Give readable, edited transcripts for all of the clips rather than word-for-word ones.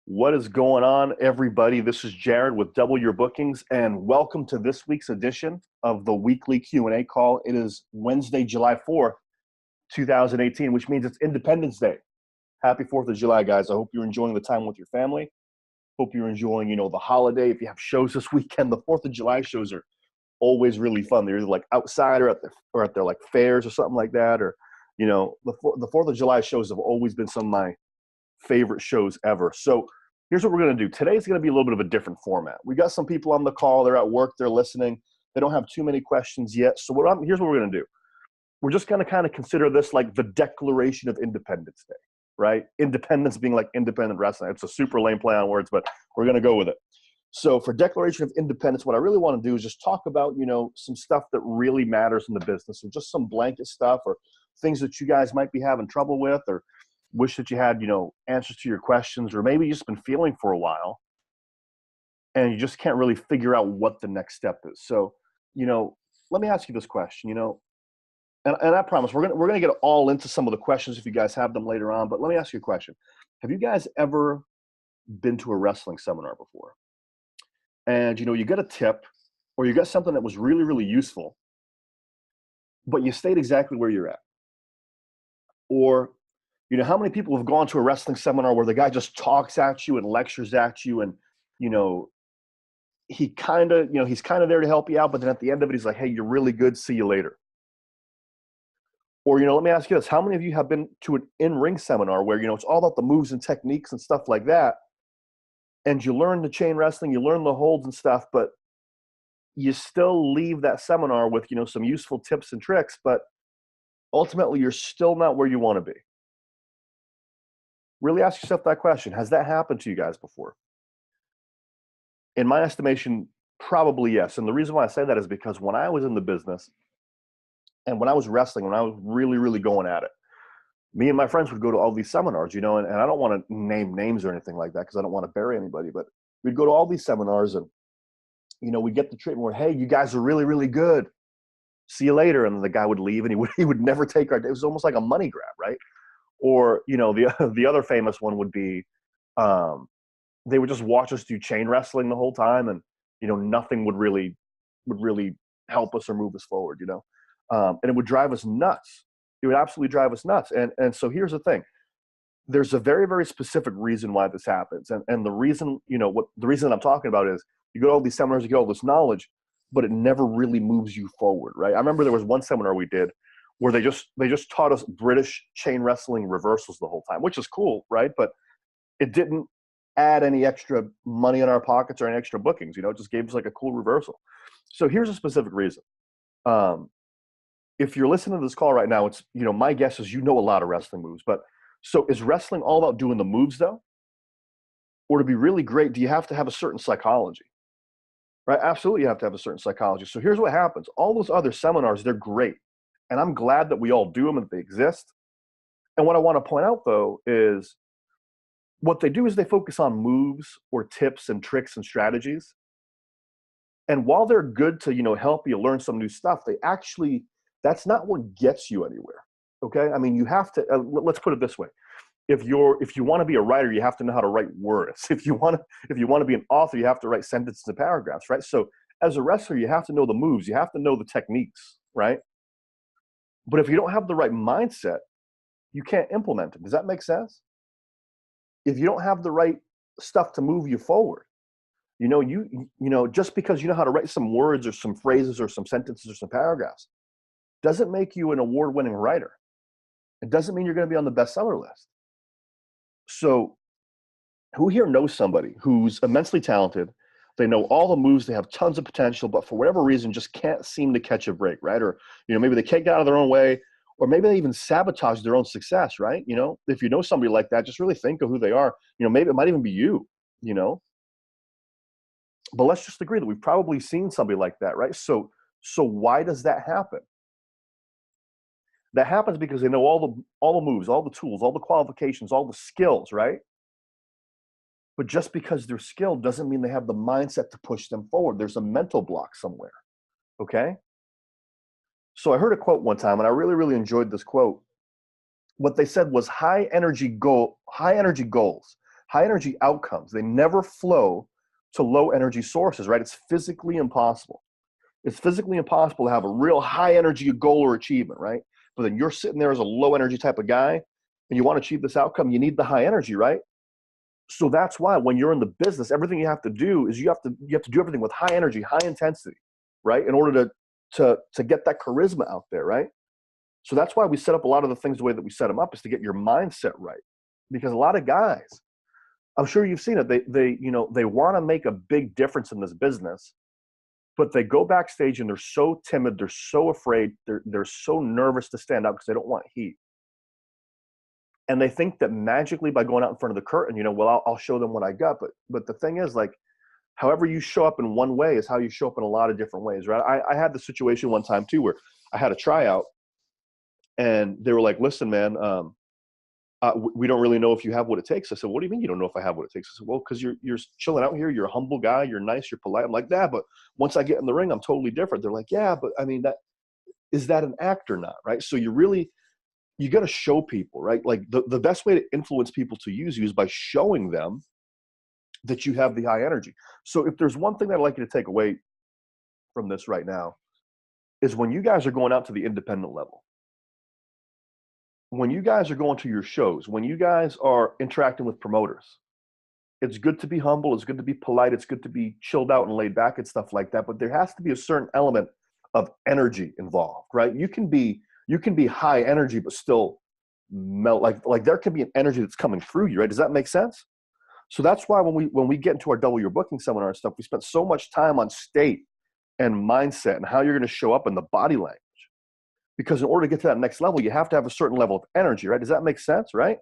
What is going on, everybody? This is Jared with Double Your Bookings, and welcome to this week's edition of the weekly Q&A call. It is Wednesday, July 4th, 2018, which means it's Independence Day. Happy 4th of July, guys. I hope you're enjoying the time with your family. Hope you're enjoying, the holiday. If you have shows this weekend, the 4th of July shows are always really fun. They're either like outside or at their like fairs or something like that. Or, the 4th of July shows have always been some of my favorite shows ever. So here's what we're going to do. Today's going to be a little bit of a different format. We got some people on the call. They're at work. They're listening. They don't have too many questions yet. So here's what we're going to do. We're just going to kind of consider this like the Declaration of Independence Day, right? Independence being like independent wrestling. It's a super lame play on words, but we're going to go with it. So for Declaration of Independence, what I really want to do is just talk about, some stuff that really matters in the business, or just some blanket stuff, or things that you guys might be having trouble with, or wish that you had, answers to your questions, or maybe you've just been feeling for a while and you just can't really figure out what the next step is. So, let me ask you this question, and I promise we're gonna get all into some of the questions if you guys have them later on, but let me ask you a question. Have you guys ever been to a wrestling seminar before? And, you got a tip or you got something that was really, really useful, but you stayed exactly where you're at? Or, how many people have gone to a wrestling seminar where the guy just talks at you and lectures at you, and, he's kind of there to help you out, but then at the end of it, he's like, hey, you're really good. See you later. Or, let me ask you this. How many of you have been to an in-ring seminar where, it's all about the moves and techniques and stuff like that, and you learn the chain wrestling, you learn the holds and stuff, but you still leave that seminar with, some useful tips and tricks, but ultimately you're still not where you want to be? Really ask yourself that question. Has that happened to you guys before? In my estimation, probably yes. And the reason why I say that is because when I was in the business and when I was wrestling, when I was really, really going at it, me and my friends would go to all these seminars, and I don't want to name names or anything like that because I don't want to bury anybody, but we'd go to all these seminars and, we'd get the treatment where, hey, you guys are really, really good. See you later. And then the guy would leave and he would never take our, it was almost like a money grab, right? Or, the other famous one would be, they would just watch us do chain wrestling the whole time, and, nothing would really help us or move us forward, and it would drive us nuts. It would absolutely drive us nuts. And so here's the thing. There's a very, very specific reason why this happens. And the reason, the reason I'm talking about is you go to all these seminars, you get all this knowledge, but it never really moves you forward, right? I remember there was one seminar we did where they just taught us British chain wrestling reversals the whole time, which is cool, right? But it didn't add any extra money in our pockets or any extra bookings. It just gave us like a cool reversal. So here's a specific reason. If you're listening to this call right now, it's, my guess is a lot of wrestling moves. But so is wrestling all about doing the moves though? Or to be really great, do you have to have a certain psychology? Right? Absolutely, you have to have a certain psychology. So here's what happens. All those other seminars, they're great. And I'm glad that we all do them and that they exist. And what I want to point out, though, is what they do is they focus on moves or tips and tricks and strategies. And while they're good to, help you learn some new stuff, that's not what gets you anywhere. Okay? I mean, you have to, let's put it this way. If you want to be a writer, you have to know how to write words. If you want to be an author, you have to write sentences and paragraphs, right? So as a wrestler, you have to know the moves, you have to know the techniques, right? But if you don't have the right mindset, you can't implement it. Does that make sense? If you don't have the right stuff to move you forward, just because you know how to write some words or some phrases or some sentences or some paragraphs doesn't make you an award-winning writer. It doesn't mean you're going to be on the bestseller list. So who here knows somebody who's immensely talented? They know all the moves, they have tons of potential, but for whatever reason just can't seem to catch a break, right? Or, maybe they can't get out of their own way, or maybe they even sabotage their own success, right? If you know somebody like that, just really think of who they are. Maybe it might even be you. But let's just agree that we've probably seen somebody like that, right? So why does that happen? That happens because they know all the moves, all the tools, all the qualifications, all the skills, right? But just because they're skilled doesn't mean they have the mindset to push them forward. There's a mental block somewhere, okay? So I heard a quote one time, and I really, really enjoyed this quote. What they said was high energy goals high energy outcomes, they never flow to low energy sources, right? It's physically impossible. It's physically impossible to have a real high energy goal or achievement, right? But then you're sitting there as a low energy type of guy and you want to achieve this outcome, you need the high energy, right? So that's why when you're in the business, everything you have to do is you have to do everything with high energy, high intensity, right? In order to get that charisma out there, right? So that's why we set up a lot of the things the way that we set them up, is to get your mindset right. Because a lot of guys, I'm sure you've seen it, they want to make a big difference in this business, but they go backstage and they're so timid, they're so afraid, they're so nervous to stand up because they don't want heat. And they think that magically by going out in front of the curtain, well, I'll show them what I got. But the thing is, like, however you show up in one way is how you show up in a lot of different ways, right? I had the situation one time too where I had a tryout and they were like, listen, man, we don't really know if you have what it takes. I said, what do you mean you don't know if I have what it takes? I said, well, because you're chilling out here. You're a humble guy. You're nice. You're polite. I'm like, yeah, but once I get in the ring, I'm totally different. They're like, yeah, but I mean, is that an act or not, right? So you got to show people, right? Like the best way to influence people to use you is by showing them that you have the high energy. So if there's one thing that I'd like you to take away from this right now, is when you guys are going out to the independent level, when you guys are going to your shows, when you guys are interacting with promoters, it's good to be humble, it's good to be polite, it's good to be chilled out and laid back and stuff like that, but there has to be a certain element of energy involved, right? You can be high energy but still melt, like there can be an energy that's coming through you, right? Does that make sense? So that's why when we get into our Double Your Booking seminar and stuff, we spent so much time on state and mindset and how you're going to show up in the body language. Because in order to get to that next level, you have to have a certain level of energy, right? Does that make sense, right?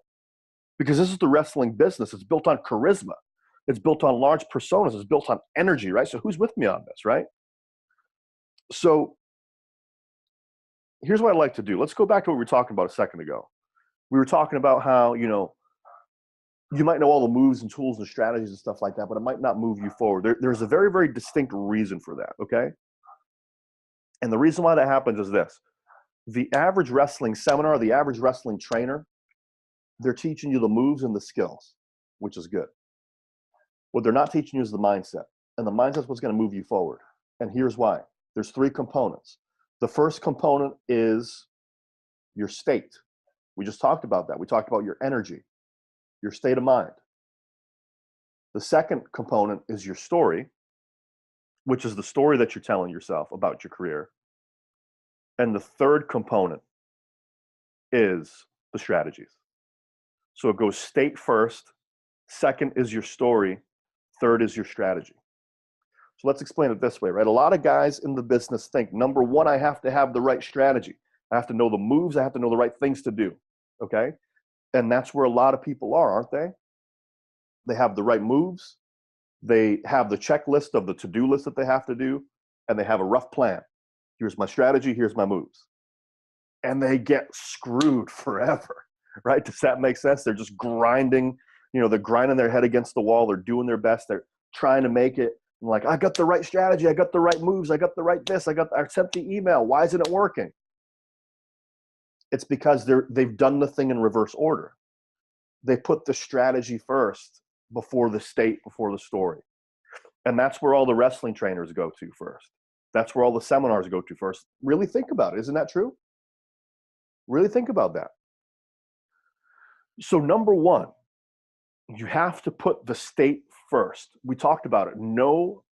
Because this is the wrestling business. It's built on charisma. It's built on large personas. It's built on energy, right? So who's with me on this, right? So here's what I'd like to do. Let's go back to what we were talking about a second ago. We were talking about how, you might know all the moves and tools and strategies and stuff like that, but it might not move you forward. There's a very, very distinct reason for that, okay? And the reason why that happens is this. The average wrestling seminar, the average wrestling trainer, they're teaching you the moves and the skills, which is good. What they're not teaching you is the mindset. And the mindset is what's going to move you forward. And here's why. There's 3 components. The first component is your state. We just talked about that. We talked about your energy, your state of mind. The second component is your story, which is the story that you're telling yourself about your career. And the third component is the strategies. So it goes state first, second is your story, third is your strategy. So let's explain it this way, right? A lot of guys in the business think, number one, I have to have the right strategy. I have to know the moves. I have to know the right things to do, okay? And that's where a lot of people are, aren't they? They have the right moves. They have the checklist of the to-do list that they have to do, and they have a rough plan. Here's my strategy, here's my moves. And they get screwed forever, right? Does that make sense? They're just grinding, they're grinding their head against the wall. They're doing their best. They're trying to make it. I'm like, I got the right strategy. I got the right moves. I got the right this. I sent the email. Why isn't it working? It's because they've done the thing in reverse order. They put the strategy first before the state, before the story. And that's where all the wrestling trainers go to first. That's where all the seminars go to first. Really think about it. Isn't that true? Really think about that. So number one, you have to put the state first. We talked about it. No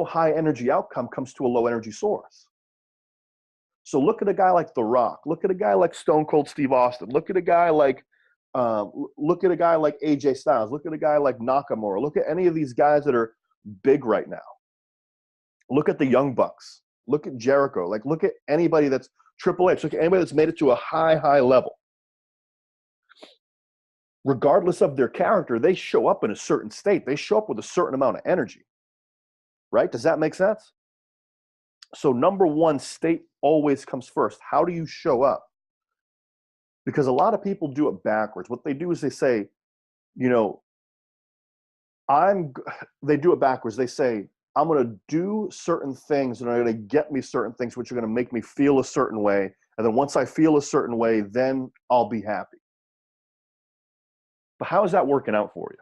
high energy outcome comes to a low energy source. So look at a guy like The Rock. Look at a guy like Stone Cold Steve Austin. Look at a guy like AJ Styles. Look at a guy like Nakamura. Look at any of these guys that are big right now. Look at the Young Bucks. Look at Jericho. Look at anybody that's Triple H. Look at anybody that's made it to a high level. Regardless of their character, they show up in a certain state. They show up with a certain amount of energy, right? Does that make sense? So number one, state always comes first. How do you show up? Because a lot of people do it backwards. What they do is they say, they do it backwards. They say, I'm going to do certain things and are going to get me certain things, which are going to make me feel a certain way. And then once I feel a certain way, then I'll be happy. But how is that working out for you?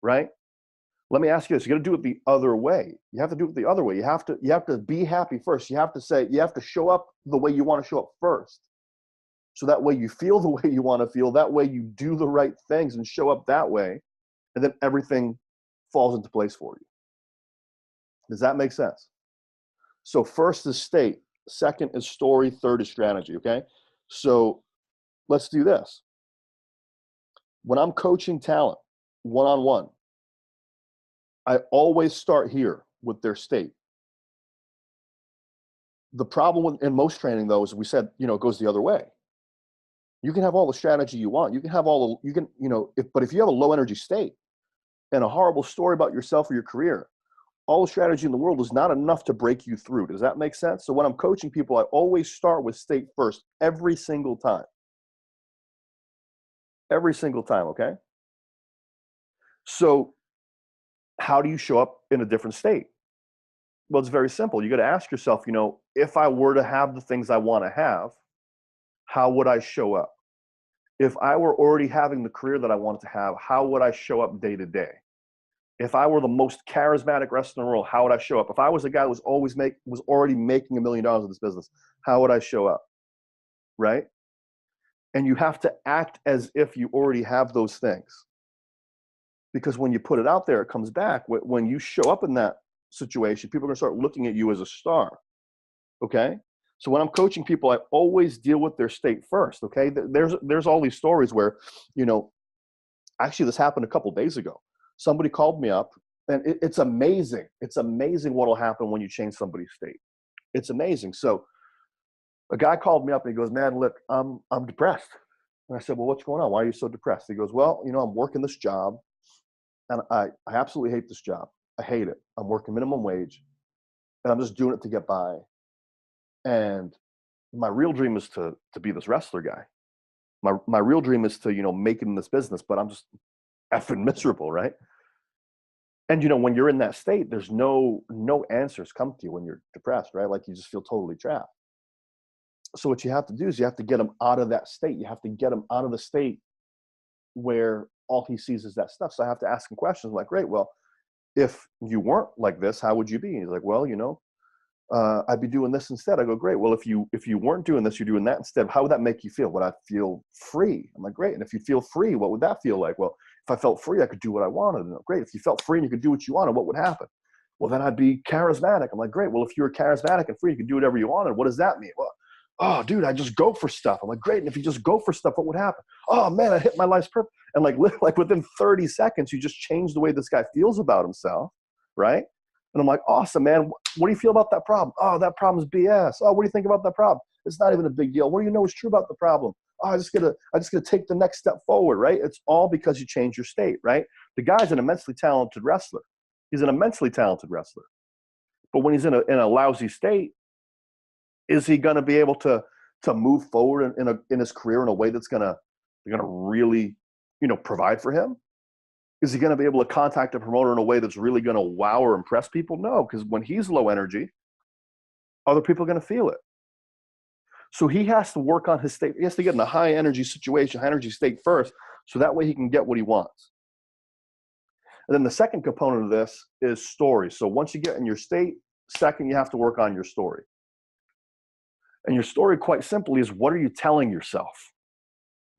right? Let me ask you this. You got to do it the other way. You have to do it the other way. You have to be happy first. You have to show up the way you want to show up first. So that way you feel the way you want to feel. That way you do the right things and show up that way. And then everything falls into place for you. Does that make sense? So first is state, second is story, third is strategy, okay? So let's do this. When I'm coaching talent one-on-one, I always start here with their state. The problem in most training, though, is we said, it goes the other way. You can have all the strategy you want. You can have but if you have a low energy state and a horrible story about yourself or your career, all the strategy in the world is not enough to break you through. Does that make sense? So when I'm coaching people, I always start with state first, every single time. Every single time, okay? So how do you show up in a different state? Well, it's very simple. You got to ask yourself, if I were to have the things I want to have, how would I show up? If I were already having the career that I wanted to have, how would I show up day to day? If I were the most charismatic wrestler in the world, how would I show up? If I was a guy who was already making $1 million in this business, how would I show up? Right? And you have to act as if you already have those things. Because when you put it out there, it comes back. When you show up in that situation, people are going to start looking at you as a star. Okay? So when I'm coaching people, I always deal with their state first. Okay? There's all these stories where, actually this happened a couple of days ago. Somebody called me up, and it's amazing. It's amazing what will happen when you change somebody's state. It's amazing. So a guy called me up and he goes, "Man, look, I'm depressed." And I said, "Well, what's going on? Why are you so depressed?" He goes, "Well, I'm working this job, and I absolutely hate this job. I hate it. I'm working minimum wage, and I'm just doing it to get by. And my real dream is to be this wrestler guy. My real dream is to make it in this business, but I'm just effing miserable, right?" And when you're in that state, there's no answers come to you when you're depressed, right? Like you just feel totally trapped. So what you have to do is you have to get him out of that state. You have to get him out of the state where all he sees is that stuff. So I have to ask him questions like, "Great, well, if you weren't like this, how would you be?" And he's like, "Well, I'd be doing this instead." I go, "Great. Well, if you weren't doing this, you're doing that instead. How would that make you feel? Would I feel free?" I'm like, "Great. And if you feel free, what would that feel like?" "Well, if I felt free, I could do what I wanted." And great. If you felt free and you could do what you wanted, what would happen? "Well, then I'd be charismatic." I'm like, "Great. Well, if you were charismatic and free, you could do whatever you wanted. What does that mean?" "Well, oh, dude, I just go for stuff." I'm like, "Great. And if you just go for stuff, what would happen?" "Oh man, I hit my life's purpose." And like within 30 seconds, you just change the way this guy feels about himself, right? And I'm like, "Awesome, man. What do you feel about that problem?" "Oh, that problem's BS." "Oh, what do you think about that problem?" "It's not even a big deal." "What do you know is true about the problem?" "Oh, I just gotta take the next step forward," right? It's all because you change your state, right? The guy's an immensely talented wrestler. He's an immensely talented wrestler. But when he's in a lousy state, is he gonna be able to move forward in his career in a way that's gonna really, provide for him? Is he going to be able to contact a promoter in a way that's really going to wow or impress people? No, because when he's low energy, other people are going to feel it. So he has to work on his state. He has to get in a high energy situation, high energy state first, so that way he can get what he wants. And then the second component of this is story. So once you get in your state, second, you have to work on your story. And your story, quite simply, is what are you telling yourself?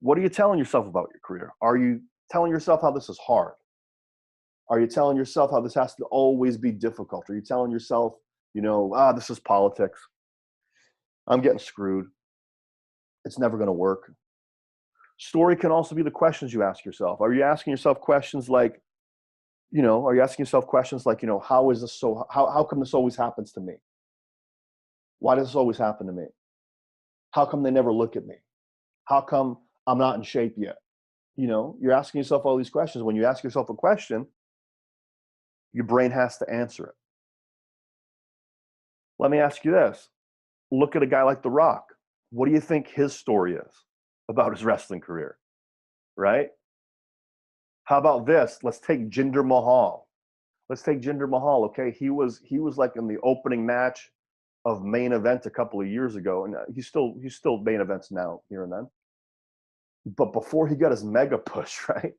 What are you telling yourself about your career? Are you telling yourself how this is hard? Are you telling yourself how this has to always be difficult? Are you telling yourself, this is politics. I'm getting screwed. It's never going to work. Story can also be the questions you ask yourself. Are you asking yourself questions like, how is this so, how come this always happens to me? Why does this always happen to me? How come they never look at me? How come I'm not in shape yet? You're asking yourself all these questions. When you ask yourself a question, your brain has to answer it. Let me ask you this. Look at a guy like The Rock. What do you think his story is about his wrestling career? Right? How about this? Let's take Jinder Mahal. Okay, he was like in the opening match of Main Event a couple of years ago, and he's still main events now here and then. But before he got his mega push, right?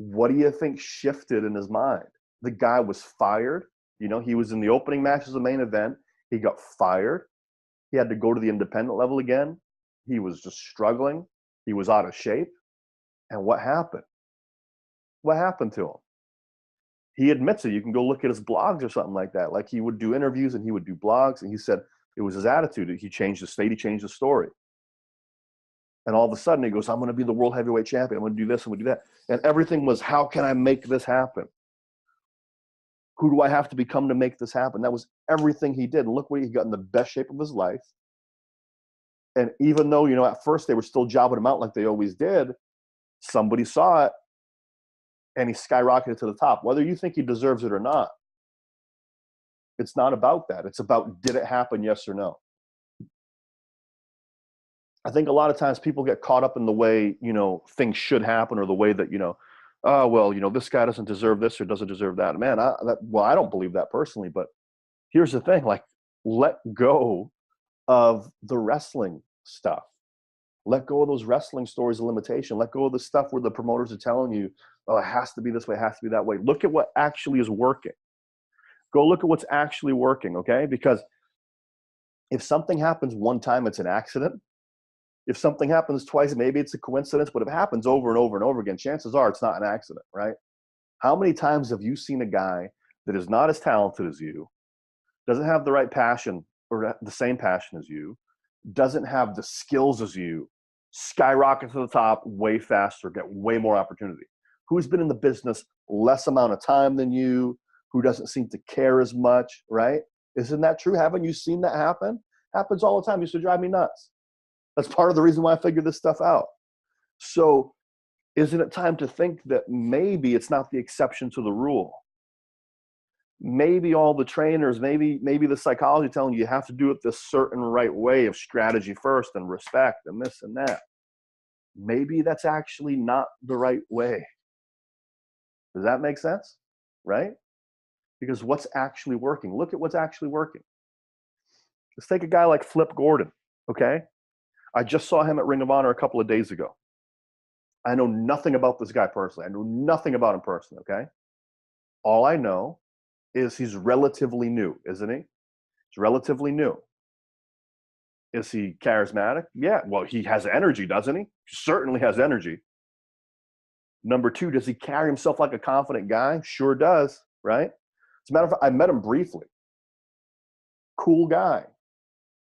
What do you think shifted in his mind? The guy was fired. You know, he was in the opening match as the main event. He got fired. He had to go to the independent level again. He was just struggling. He was out of shape. And what happened? What happened to him? He admits it. You can go look at his blogs or something like that. Like, he would do interviews and he would do blogs, and he said it was his attitude. He changed the state. He changed the story. And all of a sudden he goes, I'm going to be the world heavyweight champion. I'm going to do this. I'm going to do that. And everything was, how can I make this happen? Who do I have to become to make this happen? That was everything he did. And look where he got in the best shape of his life. And even though, you know, at first they were still jobbing him out like they always did, somebody saw it and he skyrocketed to the top. Whether you think he deserves it or not, it's not about that. It's about, did it happen, yes or no? I think a lot of times people get caught up in the way, you know, things should happen, or the way that, you know, oh, well, you know, this guy doesn't deserve this or doesn't deserve that. Man, I don't believe that personally, but here's the thing, like, let go of the wrestling stuff. Let go of those wrestling stories of limitation. Let go of the stuff where the promoters are telling you, oh, it has to be this way, it has to be that way. Look at what actually is working. Go look at what's actually working, okay? Because if something happens one time, it's an accident. If something happens twice, maybe it's a coincidence, but if it happens over and over and over again, chances are it's not an accident, right? How many times have you seen a guy that is not as talented as you, doesn't have the right passion or the same passion as you, doesn't have the skills as you, skyrocket to the top way faster, get way more opportunity? Who's been in the business less amount of time than you, who doesn't seem to care as much, right? Isn't that true? Haven't you seen that happen? Happens all the time. It used to drive me nuts. That's part of the reason why I figured this stuff out. So isn't it time to think that maybe it's not the exception to the rule? Maybe all the trainers, maybe the psychology telling you have to do it this certain right way of strategy first and respect and this and that. Maybe that's actually not the right way. Does that make sense? Right? Because what's actually working? Look at what's actually working. Let's take a guy like Flip Gordon, okay? I just saw him at Ring of Honor a couple of days ago. I know nothing about this guy personally. I know nothing about him personally, okay? All I know is he's relatively new, isn't he? He's relatively new. Is he charismatic? Yeah. Well, he has energy, doesn't he? He certainly has energy. Number two, does he carry himself like a confident guy? Sure does, right? As a matter of fact, I met him briefly. Cool guy.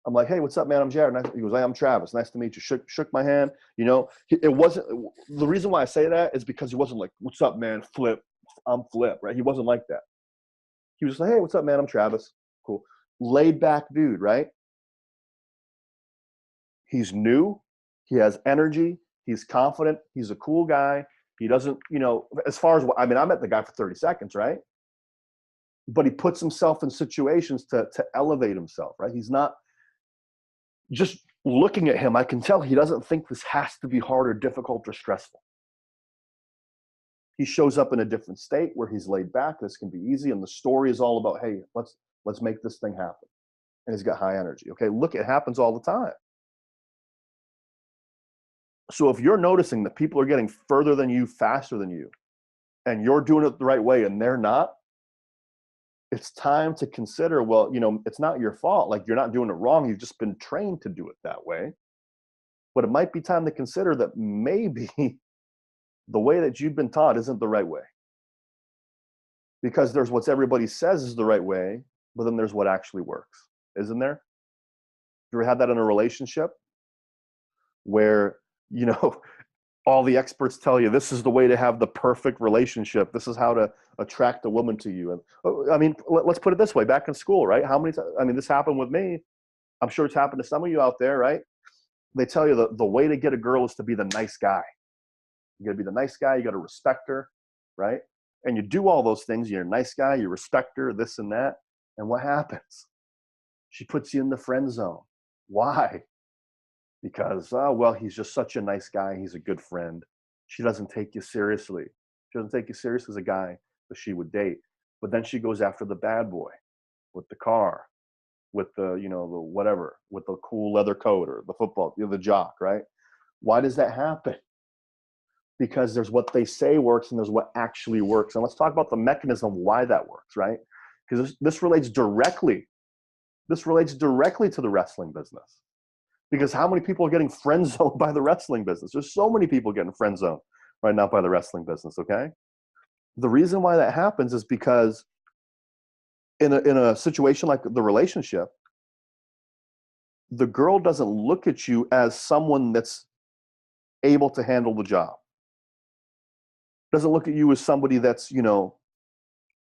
I'm like, hey, what's up, man? I'm Jared. He goes, hey, I'm Travis. Nice to meet you. Shook my hand. You know, it wasn't, the reason why I say that is because he wasn't like, what's up, man? Flip. I'm Flip, right? He wasn't like that. He was like, hey, what's up, man? I'm Travis. Cool. Laid back dude, right? He's new. He has energy. He's confident. He's a cool guy. He doesn't, you know, as far as, I mean, I met the guy for 30 seconds, right? But he puts himself in situations to elevate himself, right? He's not, just looking at him, I can tell he doesn't think this has to be hard or difficult or stressful. He shows up in a different state where he's laid back. This can be easy. And the story is all about, hey, let's make this thing happen. And he's got high energy. Okay, look, it happens all the time. So if you're noticing that people are getting further than you, faster than you, and you're doing it the right way and they're not, it's time to consider, well, you know, it's not your fault. Like, you're not doing it wrong. You've just been trained to do it that way. But it might be time to consider that maybe the way that you've been taught isn't the right way. Because there's what everybody says is the right way, but then there's what actually works, isn't there? You ever had that in a relationship where, you know, all the experts tell you this is the way to have the perfect relationship. This is how to attract a woman to you. And I mean, let's put it this way, back in school, right? How many times, I mean, this happened with me. I'm sure it's happened to some of you out there, right? They tell you the way to get a girl is to be the nice guy. You got to be the nice guy. You got to respect her, right? And you do all those things. You're a nice guy. You respect her, this and that. And what happens? She puts you in the friend zone. Why? Because, well, he's just such a nice guy. He's a good friend. She doesn't take you seriously. She doesn't take you seriously as a guy that she would date. But then she goes after the bad boy with the car, with the, you know, the whatever, with the cool leather coat or the football, you know, the jock, right? Why does that happen? because there's what they say works and there's what actually works. And let's talk about the mechanism why that works, right? Because this relates directly to the wrestling business. Because how many people are getting friend zoned by the wrestling business? There's so many people getting friend zoned right now by the wrestling business, okay? The reason why that happens is because in a situation like the relationship, the girl doesn't look at you as someone that's able to handle the job. Doesn't look at you as somebody that's,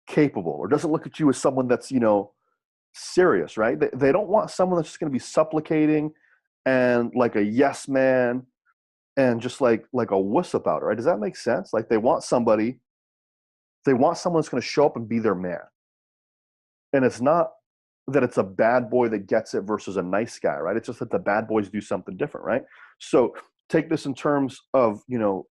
capable, or doesn't look at you as someone that's, serious, right? They don't want someone that's just going to be supplicating and like a yes man and just like a wuss about it, right? Does that make sense? Like they want someone that's going to show up and be their man. And it's not that it's a bad boy that gets it versus a nice guy, right? It's just that the bad boys do something different, right? So take this in terms of,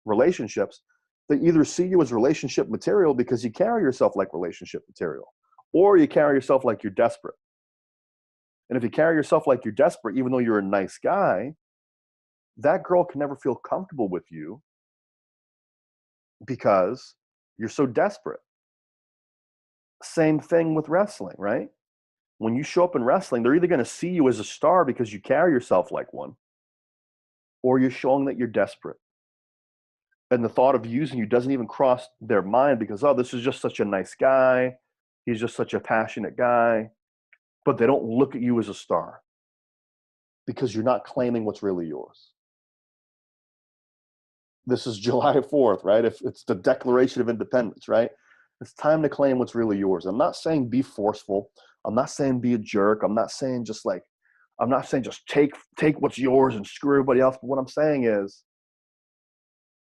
relationships. They either see you as relationship material because you carry yourself like relationship material, or you carry yourself like you're desperate. And if you carry yourself like you're desperate, even though you're a nice guy, that girl can never feel comfortable with you because you're so desperate. Same thing with wrestling, right? When you show up in wrestling, they're either going to see you as a star because you carry yourself like one, or you're showing that you're desperate. And the thought of using you doesn't even cross their mind because, oh, this is just such a nice guy. He's just such a passionate guy. But they don't look at you as a star because you're not claiming what's really yours. This is July 4th, right? If it's the Declaration of Independence, right? It's time to claim what's really yours. I'm not saying be forceful. I'm not saying be a jerk. I'm not saying just take what's yours and screw everybody else. But what I'm saying is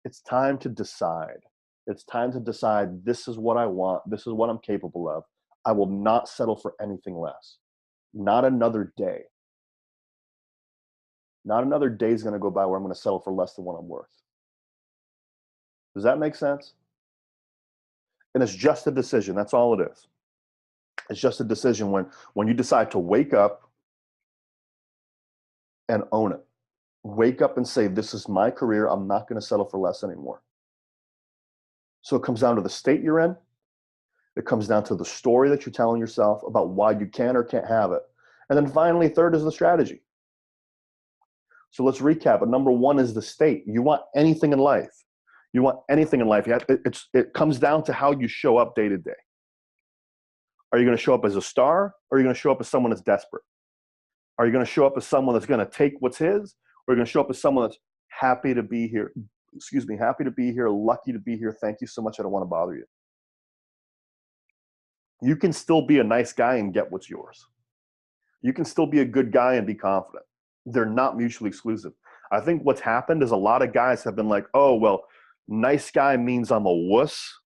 it's time to decide. It's time to decide, this is what I want. This is what I'm capable of. I will not settle for anything less. Not another day. Not another day is going to go by where I'm going to settle for less than what I'm worth. Does that make sense? And it's just a decision. That's all it is. It's just a decision when you decide to wake up and own it. Wake up and say, this is my career. I'm not going to settle for less anymore. So it comes down to the state you're in. It comes down to the story that you're telling yourself about why you can or can't have it. And then finally, third is the strategy. So let's recap. Number one is the state. You want anything in life. You want anything in life. It comes down to how you show up day to day. Are you going to show up as a star, or are you going to show up as someone that's desperate? Are you going to show up as someone that's going to take what's his, or are you going to show up as someone that's happy to be here? Happy to be here, lucky to be here. Thank you so much. I don't want to bother you. You can still be a nice guy and get what's yours. You can still be a good guy and be confident. They're not mutually exclusive. I think what's happened is a lot of guys have been like, oh, well, nice guy means I'm a wuss,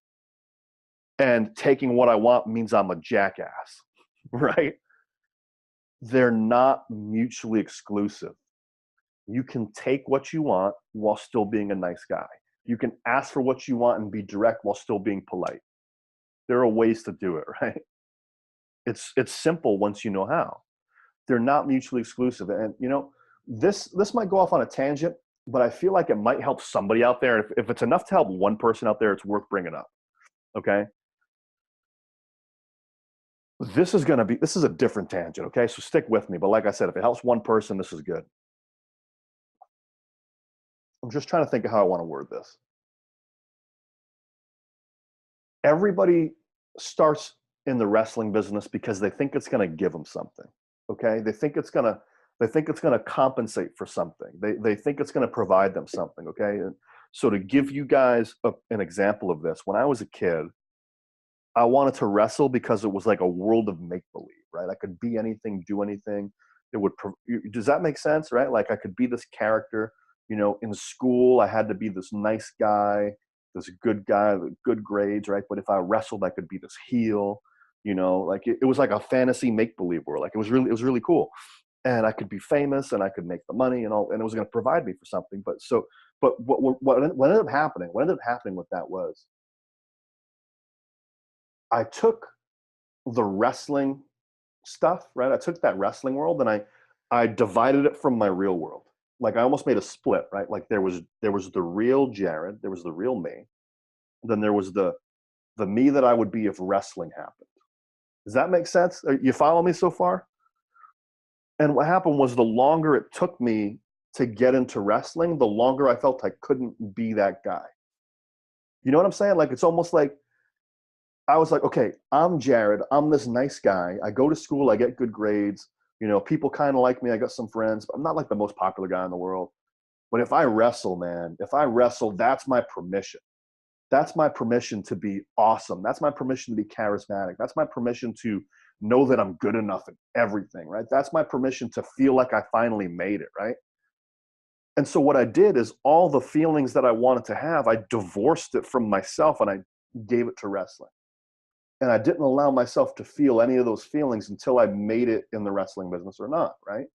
and taking what I want means I'm a jackass, right? They're not mutually exclusive. You can take what you want while still being a nice guy. You can ask for what you want and be direct while still being polite. There are ways to do it, right? It's simple once you know how. They're not mutually exclusive. And this might go off on a tangent, but I feel like it might help somebody out there. If it's enough to help one person out there, it's worth bringing up. Okay. This is a different tangent. Okay. So stick with me. But like I said, if it helps one person, this is good. I'm just trying to think of how I want to word this. Everybody starts in the wrestling business because they think it's going to give them something. Okay. They think it's going to compensate for something. They think it's going to provide them something. Okay. And so to give you guys an example of this, when I was a kid, I wanted to wrestle because it was like a world of make-believe, right? I could be anything, do anything. Does that make sense, right? Like I could be this character, in school, I had to be this nice guy, this good guy with good grades, right? But if I wrestled, I could be this heel, like it was like a fantasy make-believe world. Like it was really cool. And I could be famous and I could make the money and all, and it was going to provide me for something. But what ended up happening with that was I took the wrestling stuff, right? I took that wrestling world and I divided it from my real world. like I almost made a split, right? Like there was the real Jared, there was the real me, then there was the me that I would be if wrestling happened. Does that make sense? You follow me so far? And what happened was the longer it took me to get into wrestling, the longer I felt I couldn't be that guy. You know what I'm saying? Like it's almost like I was like, okay, I'm Jared. I'm this nice guy. I go to school. I get good grades. You know, people kind of like me. I got some friends, but I'm not like the most popular guy in the world. But if I wrestle, man, if I wrestle, that's my permission. That's my permission to be awesome. That's my permission to be charismatic. That's my permission to know that I'm good enough at everything, right? That's my permission to feel like I finally made it, right? And so what I did is all the feelings that I wanted to have, I divorced it from myself and I gave it to wrestling. And I didn't allow myself to feel any of those feelings until I made it in the wrestling business or not, right?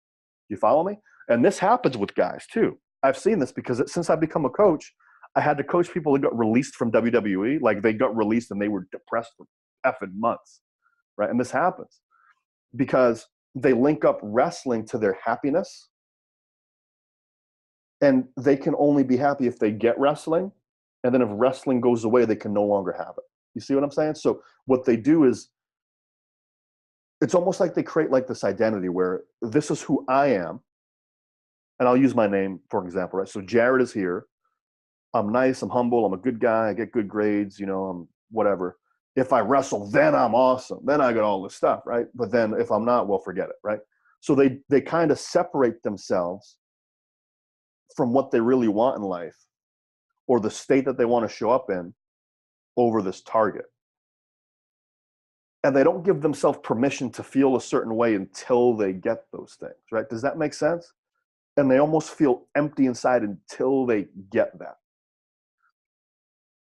You follow me? And this happens with guys too. I've seen this because since I've become a coach, I had to coach people that got released from WWE. Like they got released and they were depressed for effing months, right? And this happens because they link up wrestling to their happiness, and they can only be happy if they get wrestling. And then if wrestling goes away, they can no longer have it. You see what I'm saying? So what they do is it's almost like they create like this identity where this is who I am. And I'll use my name, for example, right? So Jared is here. I'm nice. I'm humble. I'm a good guy. I get good grades. You know, I'm whatever. If I wrestle, then I'm awesome. Then I got all this stuff, right? But then if I'm not, well, forget it, right? So they kind of separate themselves from what they really want in life or the state that they want to show up in over this target. And they don't give themselves permission to feel a certain way until they get those things, right? Does that make sense? And they almost feel empty inside until they get that.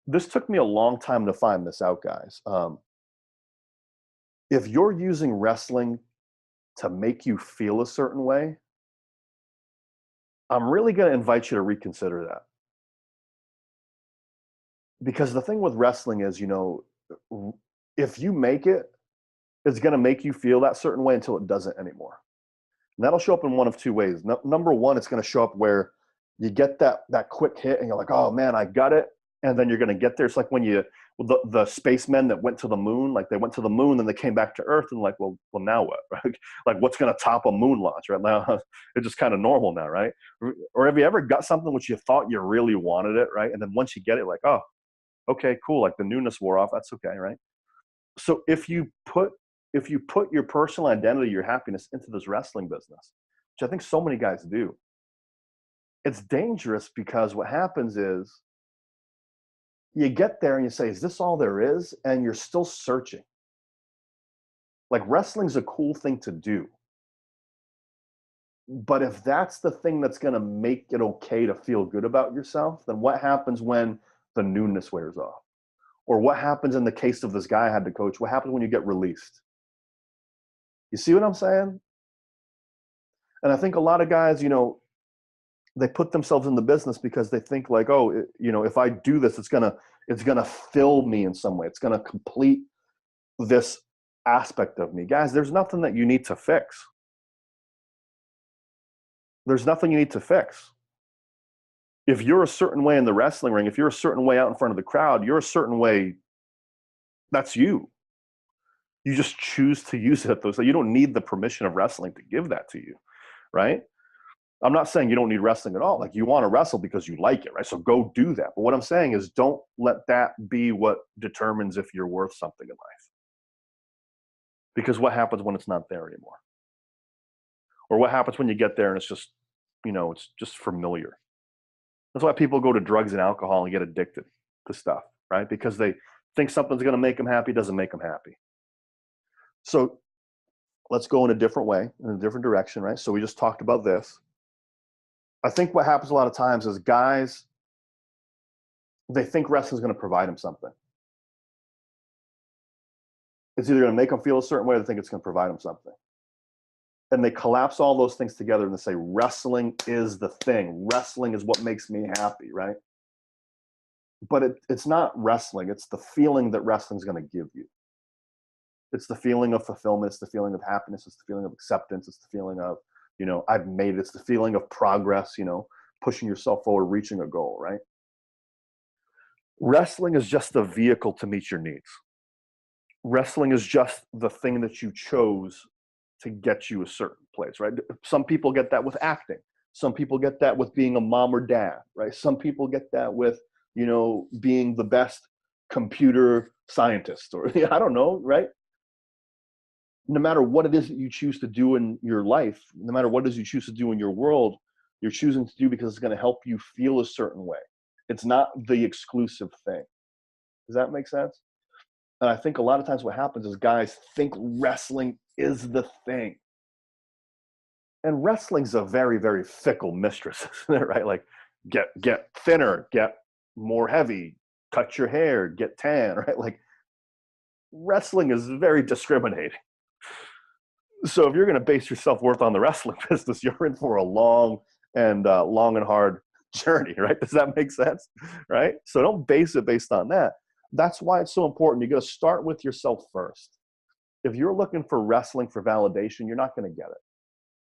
This took me a long time to find this out, guys. If you're using wrestling to make you feel a certain way, I'm really going to invite you to reconsider that. Because the thing with wrestling is, you know, if you make it, it's going to make you feel that certain way until it doesn't anymore. And that'll show up in one of two ways. Number one, it's going to show up where you get that quick hit and you're like, oh man, I got it. And then you're going to get there. It's like when the spacemen that went to the moon, like they went to the moon and they came back to Earth and like, well now what? Right? Like what's going to top a moon launch right now? It's just kind of normal now, right? Or have you ever got something which you thought you really wanted it, right? And then once you get it, like, oh, okay, cool. Like the newness wore off. That's okay, right? So if you put your personal identity, your happiness into this wrestling business, which I think so many guys do, it's dangerous because what happens is you get there and you say, is this all there is? And you're still searching. Like wrestling's a cool thing to do. But if that's the thing that's going to make it okay to feel good about yourself, then what happens when the newness wears off? Or what happens in the case of this guy I had to coach? What happens when you get released? You see what I'm saying? And I think a lot of guys, you know, they put themselves in the business because they think like, oh, you know, if I do this, it's gonna fill me in some way. It's gonna complete this aspect of me. Guys, there's nothing that you need to fix. There's nothing you need to fix. If you're a certain way in the wrestling ring, if you're a certain way out in front of the crowd, you're a certain way. That's you. You just choose to use it though. So you don't need the permission of wrestling to give that to you, right? I'm not saying you don't need wrestling at all. Like you want to wrestle because you like it, right? So go do that. But what I'm saying is don't let that be what determines if you're worth something in life. Because what happens when it's not there anymore? Or what happens when you get there and it's just, you know, it's just familiar. That's why people go to drugs and alcohol and get addicted to stuff, right? Because they think something's going to make them happy, doesn't make them happy. So let's go in a different way, in a different direction, right? So we just talked about this. I think what happens a lot of times is guys, they think wrestling's going to provide them something. It's either going to make them feel a certain way or they think it's going to provide them something. And they collapse all those things together and they say, wrestling is the thing. Wrestling is what makes me happy, right? But it's not wrestling. It's the feeling that wrestling's going to give you. It's the feeling of fulfillment. It's the feeling of happiness. It's the feeling of acceptance. It's the feeling of I've made it. It's the feeling of progress, pushing yourself forward, reaching a goal, right? Wrestling is just the vehicle to meet your needs. Wrestling is just the thing that you chose to get you a certain place, right? Some people get that with acting. Some people get that with being a mom or dad, right? Some people get that with, being the best computer scientist, or I don't know, right? No matter what it is that you choose to do in your life, no matter what it is you choose to do in your world, you're choosing to do because it's going to help you feel a certain way. It's not the exclusive thing. Does that make sense? And I think a lot of times what happens is guys think wrestling is the thing. And wrestling's a very, very fickle mistress, isn't it, right? Like get thinner, get more heavy, cut your hair, get tan, right? Like wrestling is very discriminating. So if you're going to base your self-worth on the wrestling business, you're in for a long and hard journey, right? Does that make sense? Right? So don't base it based on that. That's why it's so important. You got to start with yourself first. If you're looking for wrestling for validation, you're not going to get it.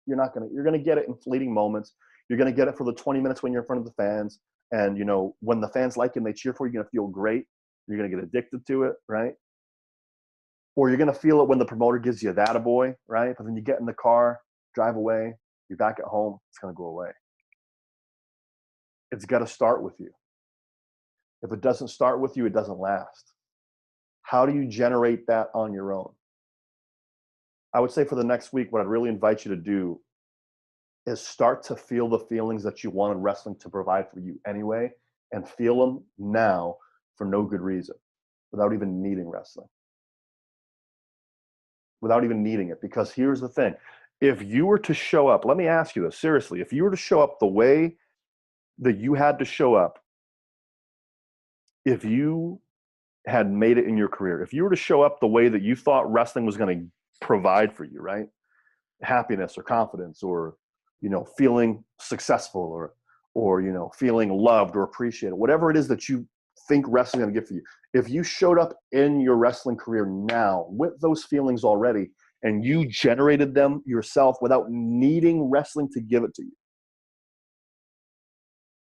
You're going to get it in fleeting moments. You're going to get it for the 20 minutes when you're in front of the fans. And, when the fans like you and they cheer for you, you're going to feel great. You're going to get addicted to it, right? Or you're going to feel it when the promoter gives you that attaboy, right? But then you get in the car, drive away, you're back at home, it's going to go away. It's got to start with you. If it doesn't start with you, it doesn't last. How do you generate that on your own? I would say for the next week, what I'd really invite you to do is start to feel the feelings that you wanted wrestling to provide for you anyway, and feel them now for no good reason, without even needing wrestling. Without even needing it. Because here's the thing. If you were to show up, let me ask you this, seriously, if you were to show up the way that you had to show up, if you had made it in your career, if you were to show up the way that you thought wrestling was going to provide for you, right? Happiness or confidence, or, feeling successful, or, feeling loved or appreciated, whatever it is that you think wrestling is going to give for you. If you showed up in your wrestling career now with those feelings already, and you generated them yourself without needing wrestling to give it to you,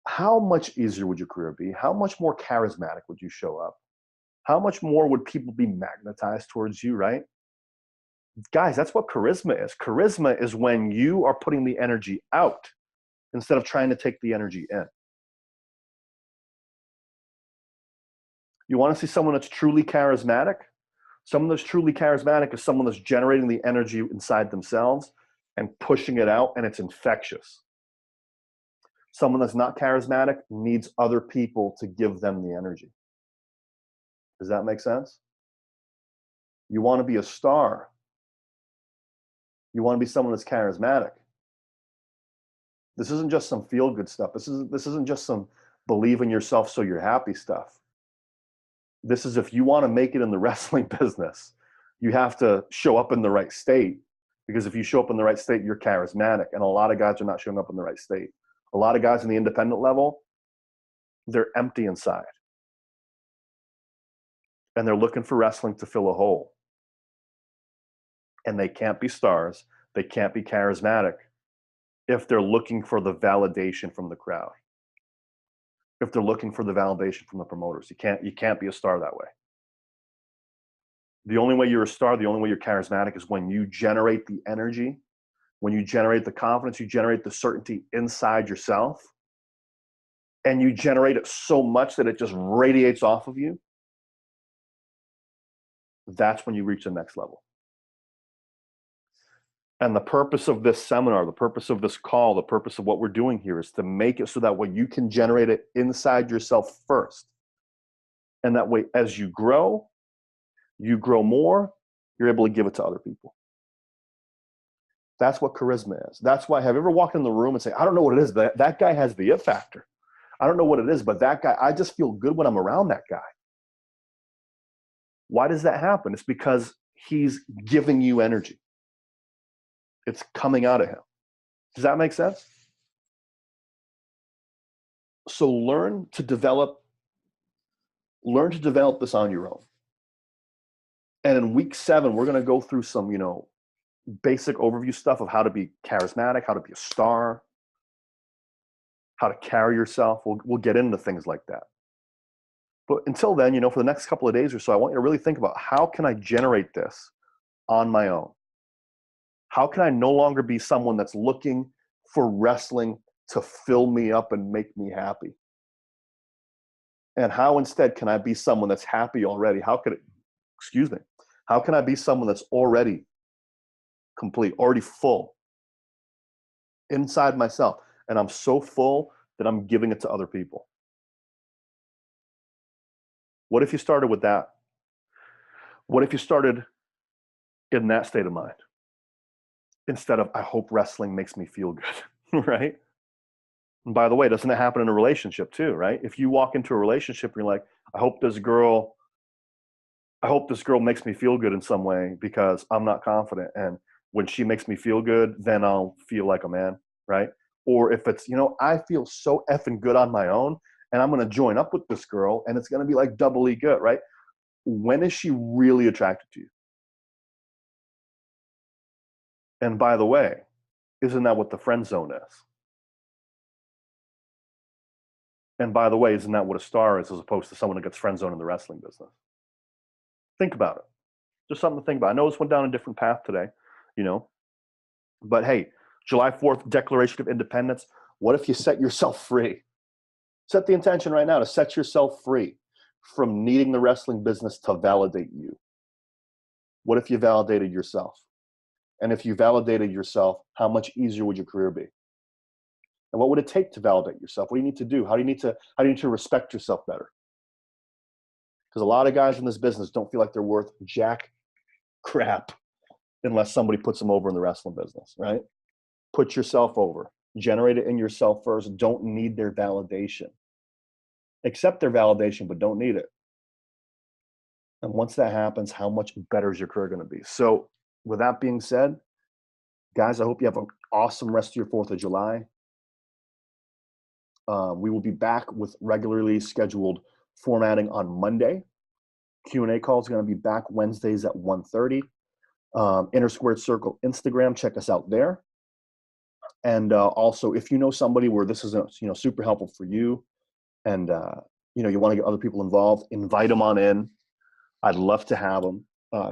how much easier would your career be? How much more charismatic would you show up? How much more would people be magnetized towards you, right? Guys, that's what charisma is. Charisma is when you are putting the energy out instead of trying to take the energy in. You want to see someone that's truly charismatic? Someone that's truly charismatic is someone that's generating the energy inside themselves and pushing it out, and it's infectious. Someone that's not charismatic needs other people to give them the energy. Does that make sense? You want to be a star. You want to be someone that's charismatic. This isn't just some feel-good stuff. This isn't just some believe in yourself so you're happy stuff. This is, if you want to make it in the wrestling business, you have to show up in the right state. Because if you show up in the right state, you're charismatic. And a lot of guys are not showing up in the right state. A lot of guys in the independent level, they're empty inside. And they're looking for wrestling to fill a hole. And they can't be stars. They can't be charismatic if they're looking for the validation from the crowd. If they're looking for the validation from the promoters. You can't be a star that way. The only way you're a star, the only way you're charismatic is when you generate the energy, when you generate the confidence, you generate the certainty inside yourself, and you generate it so much that it just radiates off of you. That's when you reach the next level. And the purpose of this seminar, the purpose of this call, the purpose of what we're doing here is to make it so that way you can generate it inside yourself first. And that way, as you grow more, you're able to give it to other people. That's what charisma is. That's why, have you ever walked in the room and say, I don't know what it is, but that guy has the it factor. I don't know what it is, but that guy, I just feel good when I'm around that guy. Why does that happen? It's because he's giving you energy. It's coming out of him. Does that make sense? So learn to develop this on your own. And in week 7, we're going to go through some, basic overview stuff of how to be charismatic, how to be a star, how to carry yourself. We'll get into things like that. But until then, you know, for the next couple of days or so, I want you to really think about, how can I generate this on my own? How can I no longer be someone that's looking for wrestling to fill me up and make me happy? And how instead can I be someone that's happy already? How can I be someone that's already complete, already full inside myself? And I'm so full that I'm giving it to other people. What if you started with that? What if you started in that state of mind instead of, I hope wrestling makes me feel good, right? And by the way, doesn't it happen in a relationship too, right? If you walk into a relationship and you're like, I hope this girl makes me feel good in some way because I'm not confident. And when she makes me feel good, then I'll feel like a man, right? Or if it's, you know, I feel so effing good on my own and I'm going to join up with this girl and it's going to be like doubly good, right? When is she really attracted to you? And by the way, isn't that what the friend zone is? And by the way, isn't that what a star is as opposed to someone who gets friend zoned in the wrestling business? Think about it. Just something to think about. I know this went down a different path today, you know, but hey, July 4th, Declaration of Independence. What if you set yourself free? Set the intention right now to set yourself free from needing the wrestling business to validate you. What if you validated yourself? And if you validated yourself, how much easier would your career be? And what would it take to validate yourself? What do you need to do? How do you need to respect yourself better? Because a lot of guys in this business don't feel like they're worth jack crap unless somebody puts them over in the wrestling business, right? Put yourself over. Generate it in yourself first. Don't need their validation. Accept their validation, but don't need it. And once that happens, how much better is your career going to be? So with that being said, guys, I hope you have an awesome rest of your 4th of July. We will be back with regularly scheduled formatting on Monday. Q&A call is going to be back Wednesdays at 1:30. Inner Squared Circle Instagram, check us out there. And also, if you know somebody where this is super helpful for you, and you want to get other people involved, invite them on in. I'd love to have them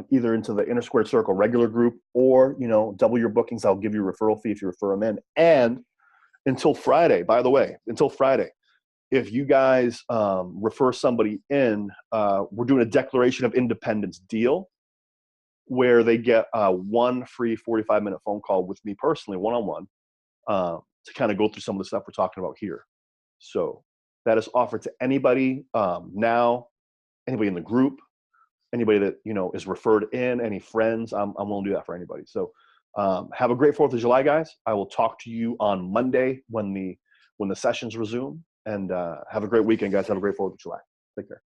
either into the Inner Squared Circle regular group, or double your bookings. I'll give you a referral fee if you refer them in. And until Friday, by the way, if you guys refer somebody in, we're doing a Declaration of Independence deal where they get one free 45-minute phone call with me personally, one-on-one, to kind of go through some of the stuff we're talking about here. So that is offered to anybody now, anybody in the group, anybody that is referred in, any friends. I'm willing to do that for anybody. So have a great 4th of July, guys. I will talk to you on Monday when the sessions resume. And have a great weekend, guys. Have a great 4th of July. Take care.